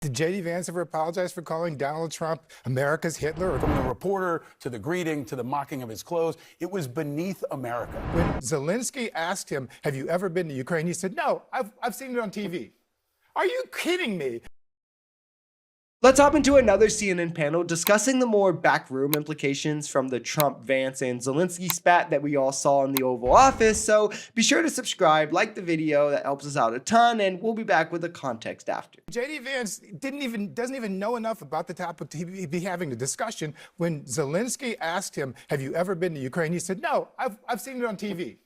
Did J.D. Vance ever apologize for calling Donald Trump America's Hitler? From the reporter to the greeting to the mocking of his clothes, it was beneath America. When Zelensky asked him, have you ever been to Ukraine? He said, no, I've seen it on TV. Are you kidding me? Let's hop into another CNN panel discussing the more backroom implications from the Trump, Vance, and Zelensky spat that we all saw in the Oval Office. So be sure to subscribe, like the video, that helps us out a ton, and we'll be back with the context after. J.D. Vance doesn't even know enough about the topic to be having a discussion. When Zelensky asked him, have you ever been to Ukraine? He said, no, I've seen it on TV.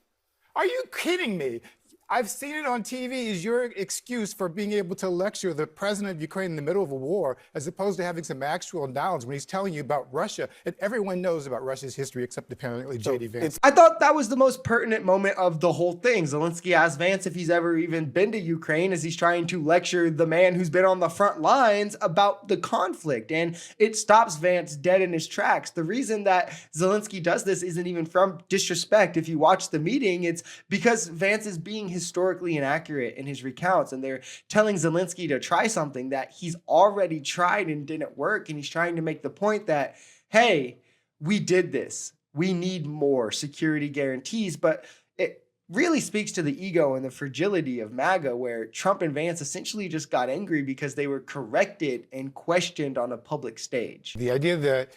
Are you kidding me? I've seen it on TV is your excuse for being able to lecture the president of Ukraine in the middle of a war, as opposed to having some actual knowledge when he's telling you about Russia. And everyone knows about Russia's history except apparently J.D. Vance. I thought that was the most pertinent moment of the whole thing. Zelensky asked Vance if he's ever even been to Ukraine as he's trying to lecture the man who's been on the front lines about the conflict. And it stops Vance dead in his tracks. The reason that Zelensky does this isn't even from disrespect. If you watch the meeting, it's because Vance is being historically inaccurate in his recounts, and they're telling Zelensky to try something that he's already tried and didn't work. And he's trying to make the point that, hey, we did this. We need more security guarantees. But it really speaks to the ego and the fragility of MAGA, where Trump and Vance essentially just got angry because they were corrected and questioned on a public stage. The idea that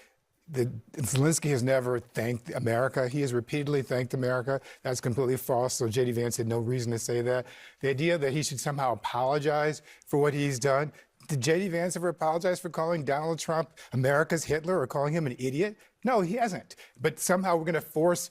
Zelensky has never thanked America. He has repeatedly thanked America. That's completely false. So J.D. Vance had no reason to say that. The idea that he should somehow apologize for what he's done. Did J.D. Vance ever apologize for calling Donald Trump America's Hitler or calling him an idiot? No, he hasn't. But somehow we're going to force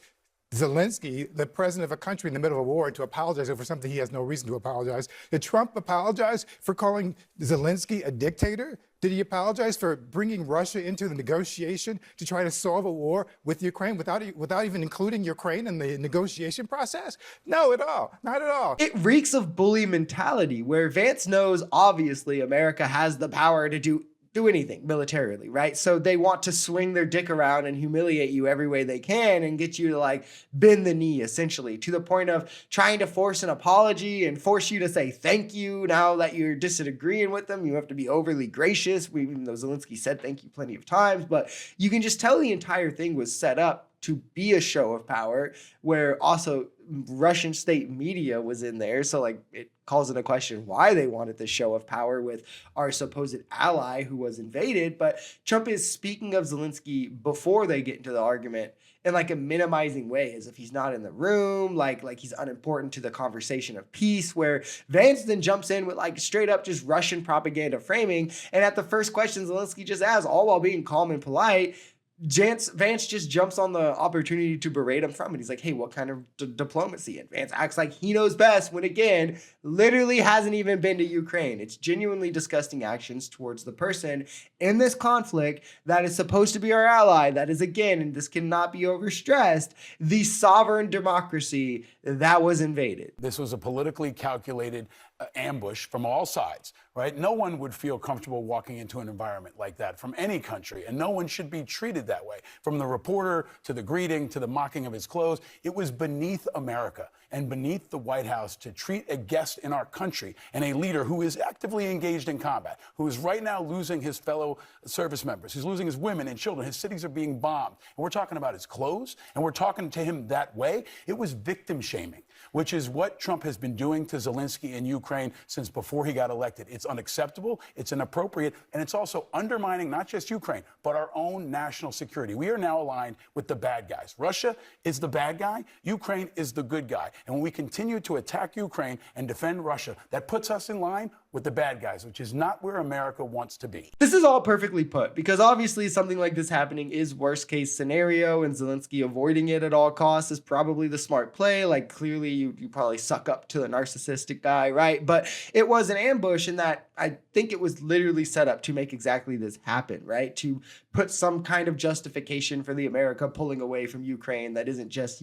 Zelensky, the president of a country in the middle of a war, to apologize over something he has no reason to apologize. Did Trump apologize for calling Zelensky a dictator? Did he apologize for bringing Russia into the negotiation to try to solve a war with Ukraine without even including Ukraine in the negotiation process? No, at all. Not at all. It reeks of bully mentality, where Vance knows, obviously, America has the power to do anything militarily, right? So they want to swing their dick around and humiliate you every way they can and get you to like bend the knee, essentially, to the point of trying to force an apology and force you to say thank you. Now that you're disagreeing with them, you have to be overly gracious, even though Zelensky said thank you plenty of times. But you can just tell the entire thing was set up to be a show of power, where also Russian state media was in there. So like it calls into question why they wanted this show of power with our supposed ally who was invaded. But Trump is speaking of Zelensky before they get into the argument in like a minimizing way, as if he's not in the room, like he's unimportant to the conversation of peace, where Vance then jumps in with like straight up just Russian propaganda framing. And at the first question Zelensky just asks, all while being calm and polite, Vance just jumps on the opportunity to berate him from it. He's like, hey, what kind of diplomacy? And Vance acts like he knows best when, again, literally hasn't even been to Ukraine. It's genuinely disgusting actions towards the person in this conflict that is supposed to be our ally. That is, again, and this cannot be overstressed, the sovereign democracy that was invaded. This was a politically calculated ambush from all sides, right? No one would feel comfortable walking into an environment like that from any country, and no one should be treated that way. From the reporter to the greeting to the mocking of his clothes, it was beneath America and beneath the White House to treat a guest in our country and a leader who is actively engaged in combat, who is right now losing his fellow service members, who's losing his women and children, his cities are being bombed, and we're talking about his clothes, and we're talking to him that way. It was victim shaming, which is what Trump has been doing to Zelensky in Ukraine since before he got elected. It's unacceptable, it's inappropriate, and it's also undermining not just Ukraine, but our own national security. We are now aligned with the bad guys. Russia is the bad guy, Ukraine is the good guy. And when we continue to attack Ukraine and defend Russia, that puts us in line with the bad guys, which is not where America wants to be. This is all perfectly put, because obviously something like this happening is worst case scenario, and Zelensky avoiding it at all costs is probably the smart play. Like clearly you probably suck up to a narcissistic guy, right? But it was an ambush in that I think it was literally set up to make exactly this happen, right? To put some kind of justification for the America pulling away from Ukraine that isn't just,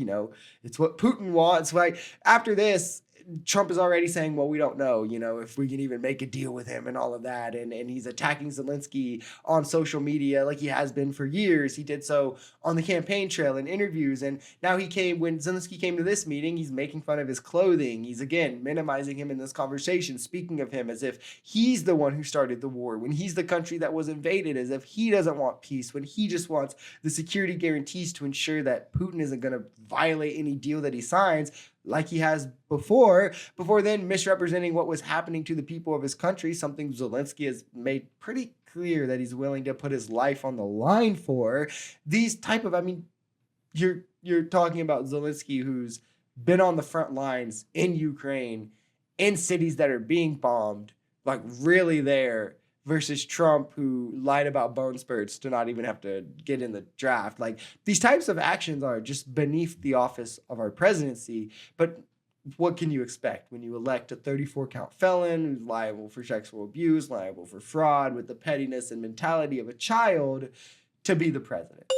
it's what Putin wants. Like after this, Trump is already saying, well, we don't know, if we can even make a deal with him and all of that. And he's attacking Zelensky on social media like he has been for years. He did so on the campaign trail in interviews. And now when Zelensky came to this meeting, he's making fun of his clothing. He's, again, minimizing him in this conversation, speaking of him as if he's the one who started the war, when he's the country that was invaded, as if he doesn't want peace, when he just wants the security guarantees to ensure that Putin isn't going to violate any deal that he signs, like he has before then misrepresenting what was happening to the people of his country, something Zelensky has made pretty clear that he's willing to put his life on the line for. These type of, you're talking about Zelensky, who's been on the front lines in Ukraine, in cities that are being bombed, like really there, versus Trump, who lied about bone spurts to not even have to get in the draft. Like, these types of actions are just beneath the office of our presidency. But what can you expect when you elect a 34-count felon who's liable for sexual abuse, liable for fraud, with the pettiness and mentality of a child to be the president?